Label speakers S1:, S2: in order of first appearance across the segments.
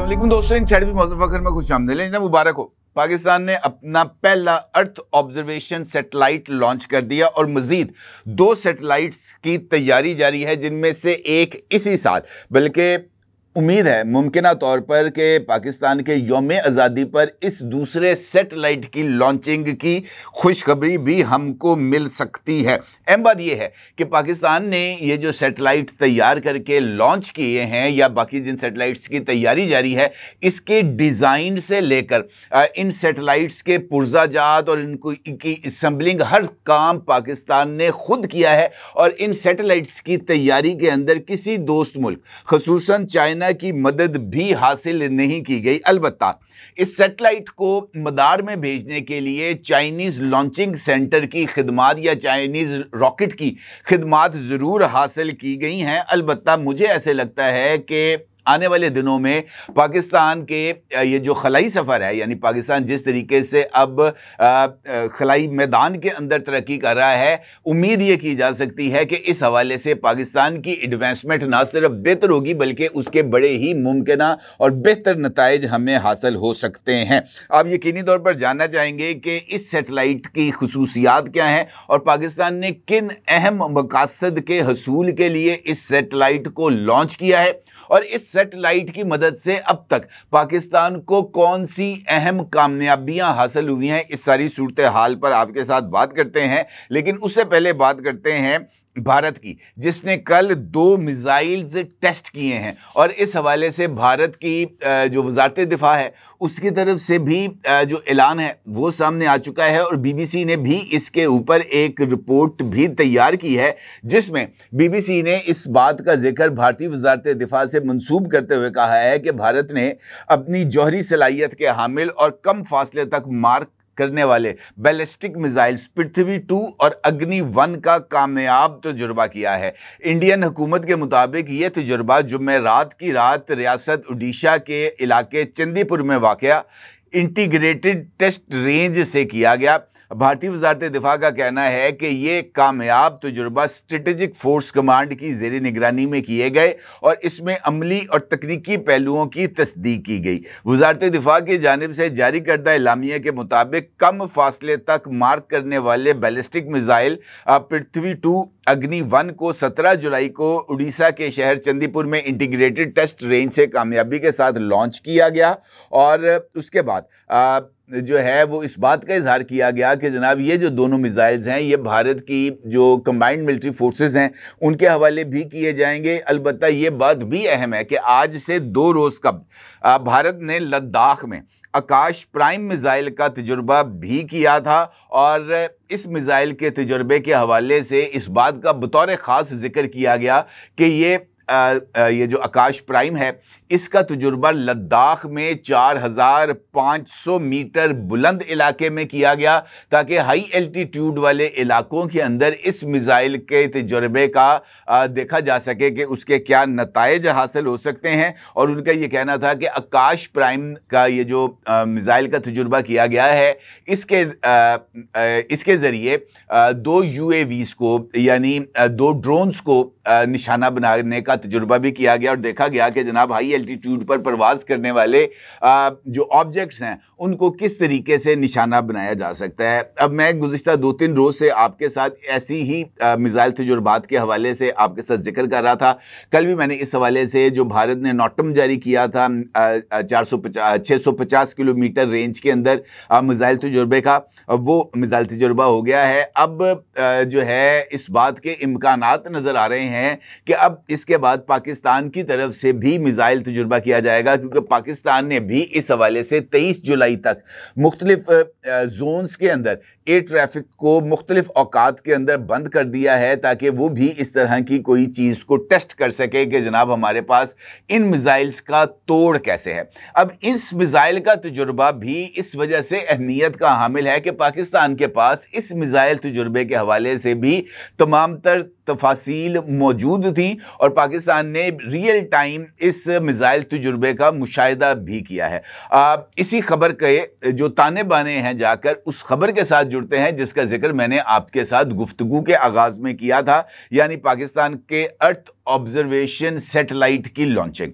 S1: अस्सलाम दोस्तों, इनसाइड भी मौजूद फखर में खुश आमदीद। मुबारक हो, पाकिस्तान ने अपना पहला अर्थ ऑब्जर्वेशन सैटेलाइट लॉन्च कर दिया और मजीद 2 सैटेलाइट्स की तैयारी जारी है, जिनमें से एक इसी साल, बल्कि उम्मीद है मुमकिना तौर पर कि पाकिस्तान के यौम आज़ादी पर इस दूसरे सैटेलाइट की लॉन्चिंग की खुशखबरी भी हमको मिल सकती है। अहम बात यह है कि पाकिस्तान ने ये जो सैटेलाइट तैयार करके लॉन्च किए हैं या बाकी जिन सैटेलाइट्स की तैयारी जारी है, इसके डिज़ाइन से लेकर इन सैटेलाइट्स के पुर्जाजात और इनकी असम्बलिंग हर काम पाकिस्तान ने खुद किया है। और इन सैटेलाइट्स की तैयारी के अंदर किसी दोस्त मुल्क ख़ुसूसन चाइना की मदद भी हासिल नहीं की गई। अलबत्ता इस सैटेलाइट को मदार में भेजने के लिए चाइनीज़ लॉन्चिंग सेंटर की खिदमात या चाइनीज़ रॉकेट की खिदमात ज़रूर हासिल की गई हैं। अलबत्ता मुझे ऐसे लगता है कि आने वाले दिनों में पाकिस्तान के ये जो खलाई सफ़र है, यानी पाकिस्तान जिस तरीके से अब खलाई मैदान के अंदर तरक्की कर रहा है, उम्मीद ये की जा सकती है कि इस हवाले से पाकिस्तान की एडवांसमेंट ना सिर्फ बेहतर होगी बल्कि उसके बड़े ही मुमकिना और बेहतर नताइज हमें हासिल हो सकते हैं। आप यकीनी तौर पर जानना चाहेंगे कि इस सैटेलाइट की खुसूसियात क्या हैं और पाकिस्तान ने किन अहम मकासद के हसूल के लिए इस सैटेलाइट को लॉन्च किया है और इस सैटेलाइट की मदद से अब तक पाकिस्तान को कौन सी अहम कामयाबियां हासिल हुई हैं। इस सारी सूरत हाल पर आपके साथ बात करते हैं, लेकिन उससे पहले बात करते हैं भारत की, जिसने कल 2 मिसाइल्स टेस्ट किए हैं और इस हवाले से भारत की जो वजारत दिफा है उसकी तरफ से भी जो ऐलान है वो सामने आ चुका है और बीबीसी ने भी इसके ऊपर एक रिपोर्ट भी तैयार की है, जिसमें बीबीसी ने इस बात का जिक्र भारतीय वजारत दिफा से मंसूब करते हुए कहा है कि भारत ने अपनी जौहरी सलाहियत के हामिल और कम फासले तक मार करने वाले बैलिस्टिक मिसाइल्स पृथ्वी 2 और अग्नि 1 का कामयाब तजुर्बा किया है। इंडियन हुकूमत के मुताबिक ये तजुर्बा जुमेरात की रात रियासत उड़ीसा के इलाके चंदीपुर में वाक़या इंटीग्रेटेड टेस्ट रेंज से किया गया। भारतीय वजारत दिफा का कहना है कि ये कामयाब तजुर्बा स्ट्रेटेजिक फोर्स कमांड की ज़ेर निगरानी में किए गए और इसमें अमली और तकनीकी पहलुओं की तस्दीक की गई। वजारत दिफा की जानिब से जारी करदा एलामिया के मुताबिक कम फासले तक मार करने वाले बैलिस्टिक मिसाइल पृथ्वी 2 अग्नि 1 को 17 जुलाई को उड़ीसा के शहर चंदीपुर में इंटीग्रेटेड टेस्ट रेंज से कामयाबी के साथ लॉन्च किया गया और उसके बाद जो है वो इस बात का इजहार किया गया कि जनाब ये जो दोनों मिसाइल्स हैं ये भारत की जो कंबाइंड मिलिट्री फोर्सेस हैं उनके हवाले भी किए जाएंगे। अलबत्ता ये बात भी अहम है कि आज से 2 रोज़ कबल भारत ने लद्दाख में आकाश प्राइम मिसाइल का तजुर्बा भी किया था और इस मिसाइल के तजुर्बे के हवाले से इस बात का बतौर ख़ास जिक्र किया गया कि ये जो आकाश प्राइम है इसका तजुर्बा लद्दाख में 4500 मीटर बुलंद इलाके में किया गया, ताकि हाई एल्टीट्यूड वाले इलाकों के अंदर इस मिसाइल के तजुर्बे का देखा जा सके कि उसके क्या नताइज हासिल हो सकते हैं। और उनका ये कहना था कि आकाश प्राइम का ये जो मिसाइल का तजुर्बा किया गया है इसके ज़रिए 2 UAVs को यानी 2 ड्रोन्स को निशाना बनाने का तजुर्बा भी किया गया और देखा गया कि जनाब हाई एल्टीट्यूड पर परवाज करने वाले जो ऑब्जेक्ट्स हैं उनको किस तरीके से निशाना बनाया जा सकता है। अब मैं गुज़िश्ता 2-3 रोज़ से आपके साथ ऐसी ही मिसाइल तजुर्बात के हवाले से आपके साथ जिक्र कर रहा था। कल भी मैंने इस हवाले से जो भारत ने नोटम जारी किया था 650 किलोमीटर रेंज के अंदर मिसाइल तजुर्बे का, वो मिसाइल तजुर्बा हो गया है। अब जो है इस बात के इम्कानात नज़र आ रहे हैं कि अब इसके बाद पाकिस्तान की तरफ से भी मिसाइल तजुर्बा किया जाएगा, क्योंकि पाकिस्तान ने भी इस हवाले से 23 जुलाई तक मुख्तलिफ जोन्स के अंदर एयर ट्रैफिक को मुख्तलिफ औकात के अंदर बंद कर दिया है, ताकि वो भी इस तरह की कोई चीज़ को टेस्ट कर सके कि जनाब हमारे पास इन मिसाइल्स का तोड़ कैसे है। अब इस मिसाइल का तजुर्बा भी इस वजह से अहमियत का हामिल है कि पाकिस्तान के पास इस मिसाइल तजुर्बे के हवाले से भी तमाम तर तफासील मौजूद थी और पाकिस्तान ने रियल टाइम इस मिसाइल तजुर्बे का मुशाहिदा भी किया है। इसी खबर के जो ताने बाने हैं जाकर उस खबर के साथ जुड़ते हैं जिसका जिक्र मैंने आपके साथ गुफ्तगू के आगाज़ में किया था, यानी पाकिस्तान के अर्थ ऑब्जर्वेशन सैटेलाइट की लॉन्चिंग।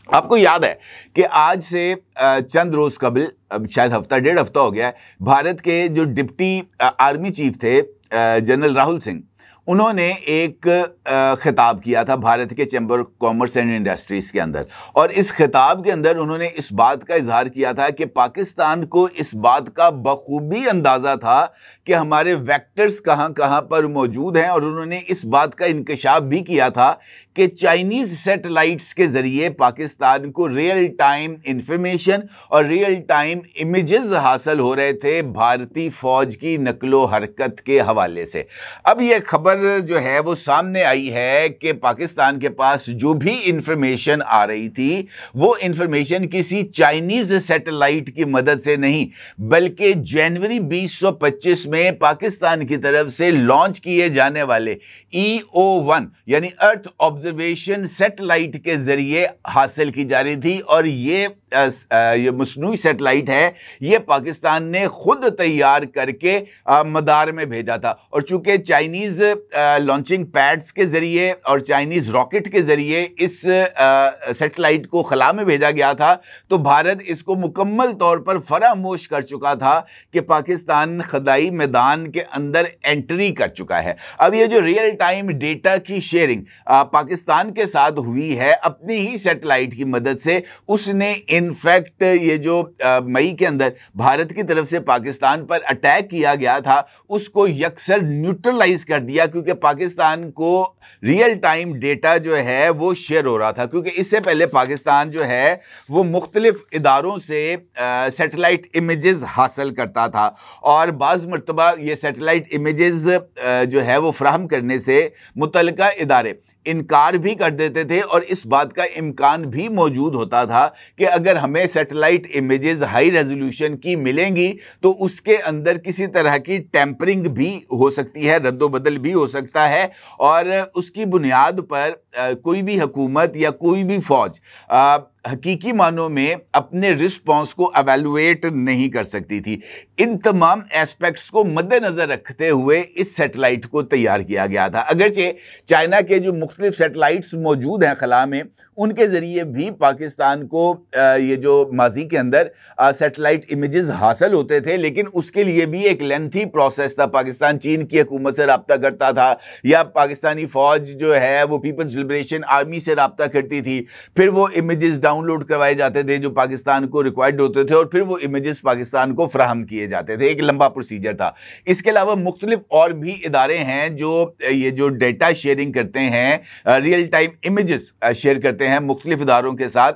S1: आपको याद है कि आज से चंद रोज कबल, अब शायद हफ्ता डेढ़ हफ्ता हो गया है, भारत के जो डिप्टी आर्मी चीफ थे जनरल राहुल सिंह, उन्होंने एक खिताब किया था भारत के chamber of commerce and industries के अंदर, और इस खिताब के अंदर उन्होंने इस बात का इजहार किया था कि पाकिस्तान को इस बात का बखूबी अंदाज़ा था कि हमारे वेक्टर्स कहाँ कहाँ पर मौजूद हैं, और उन्होंने इस बात का इंकशाफ भी किया था कि चाइनीज़ सैटेलाइट्स के ज़रिए पाकिस्तान को रियल टाइम इंफॉर्मेशन और रियल टाइम इमेजेस हासिल हो रहे थे भारतीय फ़ौज की नकलो हरकत के हवाले से। अब यह खबर जो है वो सामने आई है कि पाकिस्तान के पास जो भी इंफॉर्मेशन आ रही थी वो इंफॉर्मेशन किसी चाइनीज़ सैटेलाइट की मदद से नहीं, बल्कि जनवरी 2025 में पाकिस्तान की तरफ से लॉन्च किए जाने वाले EO-1 यानी अर्थ ऑब्जर्वेशन सैटेलाइट के जरिए हासिल की जा रही थी। और ये मसनूई सैटेलाइट है, ये पाकिस्तान ने खुद तैयार करके मदार में भेजा था। और चूंकि चाइनीज़ लॉन्चिंग पैड्स के जरिए और चाइनीज़ रॉकेट के जरिए इस सैटेलाइट को खला में भेजा गया था, तो भारत इसको मुकम्मल तौर पर फरामोश कर चुका था कि पाकिस्तान खदाई मैदान के अंदर एंट्री कर चुका है। अब ये जो रियल टाइम डेटा की शेयरिंग पाकिस्तान के साथ हुई है अपनी ही सैटेलाइट की मदद से, उसने इनफैक्ट ये जो मई के अंदर भारत की तरफ से पाकिस्तान पर अटैक किया गया था उसको यकसर न्यूट्रलाइज कर दिया, क्योंकि पाकिस्तान को रियल टाइम डेटा जो है वो शेयर हो रहा था। क्योंकि इससे पहले पाकिस्तान जो है वो मुख्तलिफ इदारों से सैटेलाइट इमेजेस हासिल करता था, और बाज़ मरतबा ये सैटेलाइट इमेजेस जो है वो फ्राहम करने से मुतल्लिका इदारे इनकार भी कर देते थे, और इस बात का इम्कान भी मौजूद होता था कि अगर हमें सैटेलाइट इमेजेस हाई रेजोल्यूशन की मिलेंगी तो उसके अंदर किसी तरह की टेम्परिंग भी हो सकती है, रद्दोबदल भी हो सकता है, और उसकी बुनियाद पर कोई भी हुकूमत या कोई भी फौज हकीकी मानों में अपने रिस्पॉन्स को एवेलुएट नहीं कर सकती थी। इन तमाम एस्पेक्ट्स को मद्देनज़र रखते हुए इस सैटेलाइट को तैयार किया गया था। अगरचे चाइना के जो मुख्तलिफ सैटेलाइट्स मौजूद हैं खला में, उनके ज़रिए भी पाकिस्तान को ये जो माजी के अंदर सैटेलाइट इमेजेस हासिल होते थे, लेकिन उसके लिए भी एक लेंथी प्रोसेस था। पाकिस्तान चीन की हुकूमत से रब्ता करता था, या पाकिस्तानी फ़ौज जो है वो पीपल्स लिबरेशन आर्मी से रब्ता करती थी, फिर वो इमेजेस डाउनलोड करवाए जाते थे जो पाकिस्तान को रिक्वायर्ड होते थे, और फिर वो इमेजेस पाकिस्तान को फ्राहम किए जाते थे। एक लंबा प्रोसीजर था। इसके अलावा मुख्तलिफ और भी इदारे हैं जो ये जो डेटा शेयरिंग करते हैं, रियल टाइम इमेजेस शेयर करते हैं मुख्तलिफ इदारों के साथ,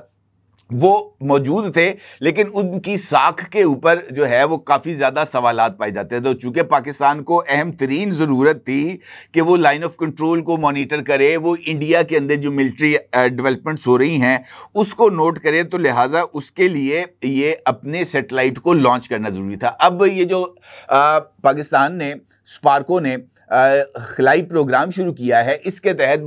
S1: वो मौजूद थे, लेकिन उनकी साख के ऊपर जो है वो काफ़ी ज़्यादा सवालात पाए जाते हैं। तो चूँकि पाकिस्तान को अहम तरीन ज़रूरत थी कि वो लाइन ऑफ कंट्रोल को मॉनिटर करे, वो इंडिया के अंदर जो मिलिट्री डेवलपमेंट्स हो रही हैं उसको नोट करे, तो लिहाजा उसके लिए ये अपने सैटेलाइट को लॉन्च करना ज़रूरी था। अब ये जो पाकिस्तान ने, स्पार्को ने खलाई प्रोग्राम शुरू किया है, इसके तहत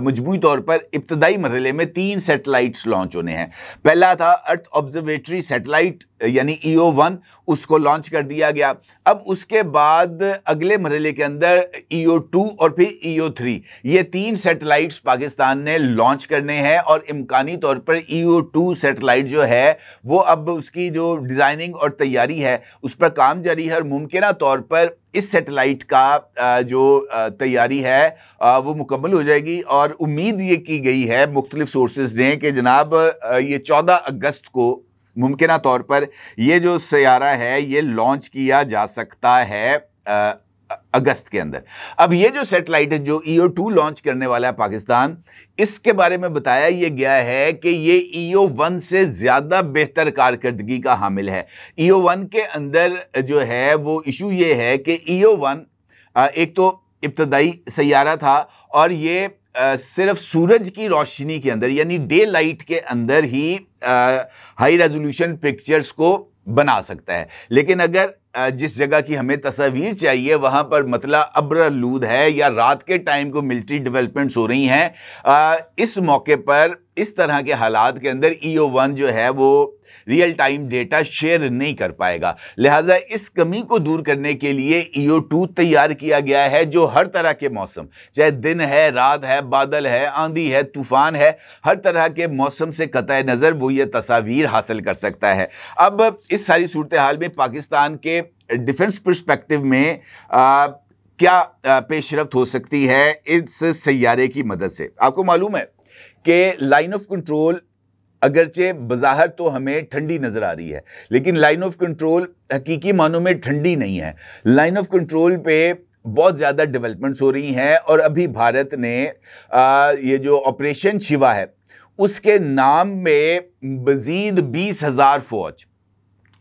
S1: मजमूई तौर पर इब्तदाई मरहले में 3 सैटेलाइट्स लॉन्च होने हैं। पहला था अर्थ ऑब्जर्वेटरी सैटेलाइट यानी EO-1, उसको लॉन्च कर दिया गया। अब उसके बाद अगले मरहले के अंदर EO-2 और फिर EO-3, ये 3 सैटेलाइट्स पाकिस्तान ने लॉन्च करने हैं, और इम्कानी तौर पर EO-2 सैटेलाइट जो है वो अब उसकी जो डिज़ाइनिंग और तैयारी है उस पर काम जारी है, और मुमकिना तौर पर इस सैटेलाइट का जो तैयारी है वो मुकम्मल हो जाएगी। और उम्मीद ये की गई है मुख्तलिफ सोर्सेज ने कि जनाब ये 14 अगस्त को मुमकिना तौर पर ये जो सैयारा है ये लॉन्च किया जा सकता है अगस्त के अंदर। अब ये जो सैटेलाइट है जो EO-2 लॉन्च करने वाला है पाकिस्तान, इसके बारे में बताया ये गया है कि ये EO-1 से ज़्यादा बेहतर कारकर्दगी का हामिल है। EO-1 के अंदर जो है वो इशू ये है कि EO-1 एक तो इब्तदाई सैयारा था, और ये सिर्फ सूरज की रोशनी के अंदर यानी डे लाइट के अंदर ही हाई रेजोल्यूशन पिक्चर्स को बना सकता है। लेकिन अगर जिस जगह की हमें तस्वीर चाहिए वहाँ पर मतला अब्र-आलूद है, या रात के टाइम को मिलिट्री डेवलपमेंट्स हो रही हैं, इस मौके पर इस तरह के हालात के अंदर EO1 जो है वो रियल टाइम डेटा शेयर नहीं कर पाएगा। लिहाजा इस कमी को दूर करने के लिए EO2 तैयार किया गया है, जो हर तरह के मौसम, चाहे दिन है, रात है, बादल है, आंधी है, तूफान है, हर तरह के मौसम से कतई नज़र वो ये तस्वीर हासिल कर सकता है। अब इस सारी सूरत हाल में पाकिस्तान के डिफेंस पर्सपेक्टिव में क्या पेशरफ्त हो सकती है इस सैयारे की मदद से। आपको मालूम है कि लाइन ऑफ कंट्रोल अगरचे बज़ाहिर तो हमें ठंडी नज़र आ रही है, लेकिन लाइन ऑफ कंट्रोल हकीकी मानों में ठंडी नहीं है। लाइन ऑफ कंट्रोल पे बहुत ज़्यादा डेवलपमेंट्स हो रही हैं और अभी भारत ने ये जो ऑपरेशन शिवा है उसके नाम में मज़ीद 20,000 फौज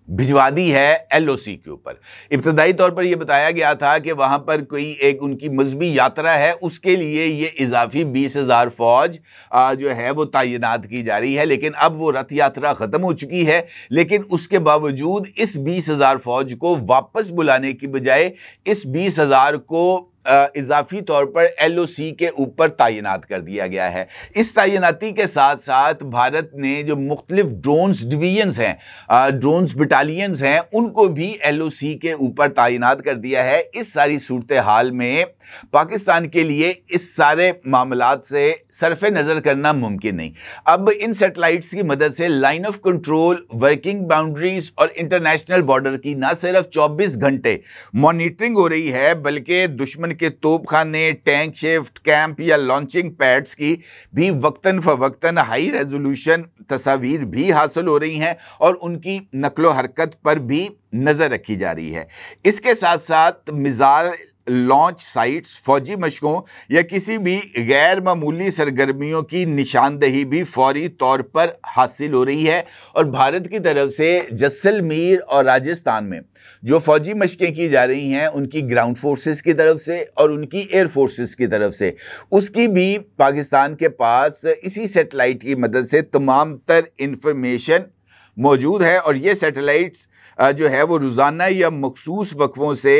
S1: भिजवा दी है LOC के ऊपर। इब्तदाई तौर पर यह बताया गया था कि वहां पर कोई एक उनकी मजहबी यात्रा है, उसके लिए ये इजाफी 20,000 फौज जो है वो तैनात की जा रही है, लेकिन अब वो रथ यात्रा खत्म हो चुकी है। लेकिन उसके बावजूद इस 20,000 फौज को वापस बुलाने की बजाय इस 20,000 को इजाफी तौर पर LOC के ऊपर तैनात कर दिया गया है। इस तैनाती के साथ साथ भारत ने जो मुख्तलिफ ड्रोन्स डिवीजन्स हैं, ड्रोन्स बटालियंस हैं, उनको भी LOC के ऊपर तैनात कर दिया है। इस सारी सूरत हाल में पाकिस्तान के लिए इस सारे मामलात से सरफे नज़र करना मुमकिन नहीं। अब इन सेटेलाइट्स की मदद से line of control, working boundaries और इंटरनेशनल बॉर्डर की न सिर्फ 24 घंटे मॉनिटरिंग हो रही है, बल्कि दुश्मन के तोपखाने, टैंक शिफ्ट कैंप या लॉन्चिंग पैड्स की भी वक्तन फवक्तन हाई रेजोल्यूशन तस्वीर भी हासिल हो रही हैं और उनकी नकलो हरकत पर भी नज़र रखी जा रही है। इसके साथ साथ मिसाइल लॉन्च साइट्स, फौजी मशकों या किसी भी गैर मामूली सरगर्मियों की निशानदही भी फौरी तौर पर हासिल हो रही है। और भारत की तरफ से जैसलमेर और राजस्थान में जो फौजी मशकें की जा रही हैं, उनकी ग्राउंड फोर्सेस की तरफ से और उनकी एयर फोर्सेस की तरफ से, उसकी भी पाकिस्तान के पास इसी सेटेलाइट की मदद से तमाम तर इंफॉर्मेशन मौजूद है। और ये सैटेलाइट्स जो है वो रोज़ाना या मखसूस वक्फों से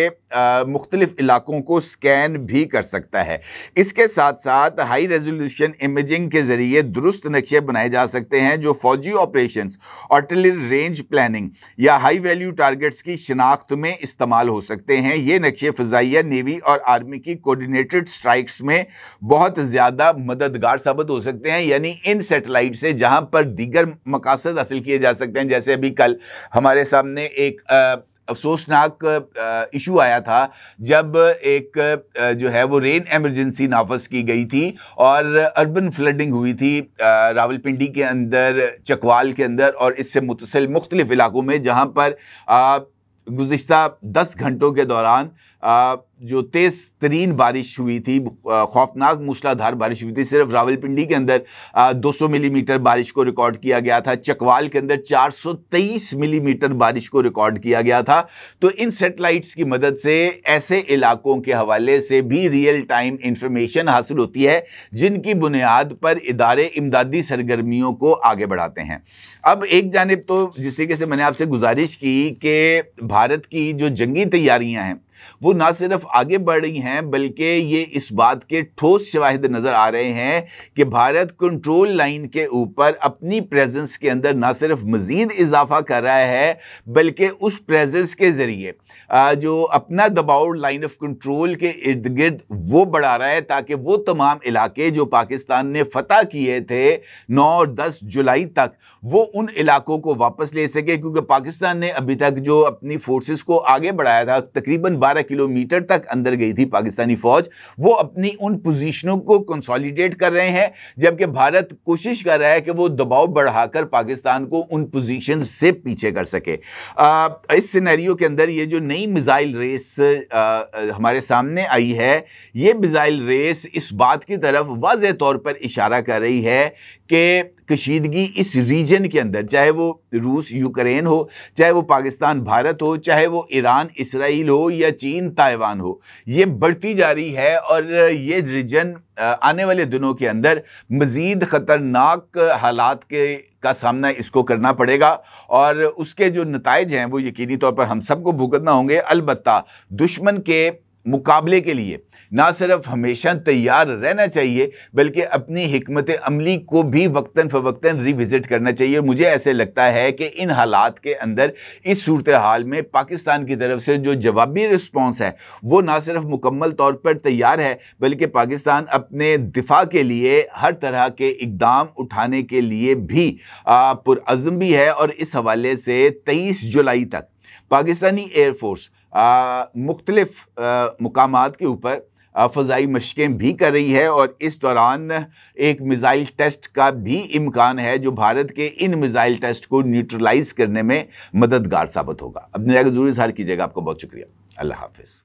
S1: मुख्तलिफ इलाकों को स्कैन भी कर सकता है। इसके साथ साथ हाई रेजोल्यूशन इमेजिंग के ज़रिए दुरुस्त नक्शे बनाए जा सकते हैं जो फ़ौजी ऑपरेशंस, आर्टिलरी रेंज प्लानिंग या हाई वैल्यू टारगेट्स की शिनाख्त में इस्तेमाल हो सकते हैं। ये नक्शे फ़ज़ाइया, नेवी और आर्मी की कोऑर्डिनेटेड स्ट्राइक्स में बहुत ज़्यादा मददगार साबित हो सकते हैं। यानी इन सेटेलाइट से जहाँ पर दीगर मकासद हासिल किए जा सकते हैं, जैसे अभी कल हमारे सामने एक अफसोसनाक इशू आया था जब एक जो है वो रेन एमरजेंसी नाफज की गई थी और अर्बन फ्लडिंग हुई थी रावलपिंडी के अंदर, चकवाल के अंदर और इससे मुतसिल मुख्तलिफ इलाकों में, जहां पर गुज़िश्ता 10 घंटों के दौरान जो तेज़ तरीन बारिश हुई थी, खौफनाक मूसलाधार बारिश हुई थी। सिर्फ रावलपिंडी के अंदर 200 मिलीमीटर बारिश को रिकॉर्ड किया गया था, चकवाल के अंदर 423 मिलीमीटर बारिश को रिकॉर्ड किया गया था। तो इन सेटेलाइट्स की मदद से ऐसे इलाकों के हवाले से भी रियल टाइम इंफॉर्मेशन हासिल होती है जिनकी बुनियाद पर इदारे इमदादी सरगर्मियों को आगे बढ़ाते हैं। अब एक जानिब तो जिस तरीके से मैंने आपसे गुजारिश की कि भारत की जो जंगी तैयारियां हैं वो ना सिर्फ आगे बढ़ रही हैं, बल्कि ये इस बात के ठोस शवाहिद नज़र आ रहे हैं कि भारत कंट्रोल लाइन के ऊपर अपनी प्रेजेंस के अंदर ना सिर्फ मज़ीद इजाफा कर रहा है, बल्कि उस प्रेजेंस के ज़रिए जो अपना दबाव लाइन ऑफ कंट्रोल के इर्द गिर्द वो बढ़ा रहा है, ताकि वो तमाम इलाके जो पाकिस्तान ने फतह किए थे 9 और 10 जुलाई तक, वो उन इलाकों को वापस ले सके। क्योंकि पाकिस्तान ने अभी तक जो अपनी फोर्सेस को आगे बढ़ाया था, तकरीबन 12 किलोमीटर तक अंदर गई थी पाकिस्तानी फौज, वो अपनी उन पोजीशनों को कंसोलिडेट कर रहे हैं, जबकि भारत कोशिश कर रहा है कि वो दबाव बढ़ाकर पाकिस्तान को उन पोजीशन से पीछे कर सके। इस सिनेरियो के अंदर ये जो नई मिसाइल रेस हमारे सामने आई है, ये मिसाइल रेस इस बात की तरफ वाज़ेह तौर पर इशारा कर रही है कि कशीदगी इस रीजन के अंदर, चाहे वो रूस यूक्रेन हो, चाहे वो पाकिस्तान भारत हो, चाहे वो ईरान इसराइल हो या चीन ताइवान हो, ये बढ़ती जा रही है। और ये रीजन आने वाले दिनों के अंदर मज़ीद ख़तरनाक हालात का सामना इसको करना पड़ेगा और उसके जो नताइज हैं वो यकीनी तौर पर हम सबको भुगतना होंगे। अलबत्ता दुश्मन के मुकाबले के लिए ना सिर्फ हमेशा तैयार रहना चाहिए बल्कि अपनी हिकमत अमली को भी वक्तन फ़वक्तन रिविज़िट करना चाहिए। मुझे ऐसे लगता है कि इन हालात के अंदर इस सूरत हाल में पाकिस्तान की तरफ से जो जवाबी रिस्पॉन्स है वो ना सिर्फ मुकम्मल तौर पर तैयार है बल्कि पाकिस्तान अपने दिफा के लिए हर तरह के इक़दाम उठाने के लिए भी पुरअज़्म भी है। और इस हवाले से 23 जुलाई तक पाकिस्तानी एयरफोर्स मुख्तलिफ मुकामात के ऊपर फ़ज़ाई मशक़ें भी कर रही है और इस दौरान एक मिसाइल टेस्ट का भी इम्कान है जो भारत के इन मिसाइल टेस्ट को न्यूट्रलाइज़ करने में मददगार साबित होगा। अपने ज़रूर इज़हार कीजिएगा। आपको बहुत शुक्रिया। अल्लाह हाफ़िज़।